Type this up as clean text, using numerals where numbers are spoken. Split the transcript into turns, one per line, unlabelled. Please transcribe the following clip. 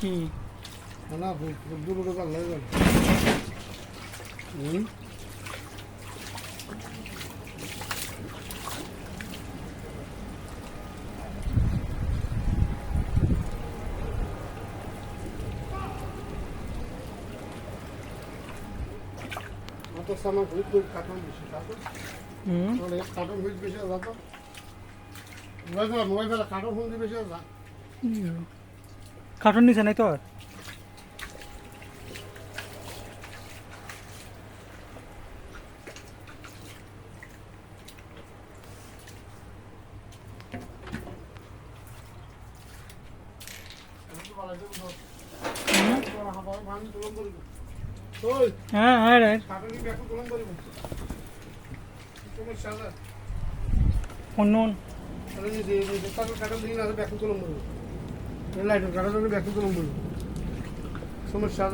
কি
না দুটো দোকান লাগে গেল তো সামান খুব কাটন বেশি কাটন তাহলে কাটন খুব বেশি যাতো মোবাইল ফেলা কাটন খুব বেশি যা
কার্টুন নিচে নাই তো আর হ্যাঁ হ্যাঁ রাইট অন্য
সমস্যা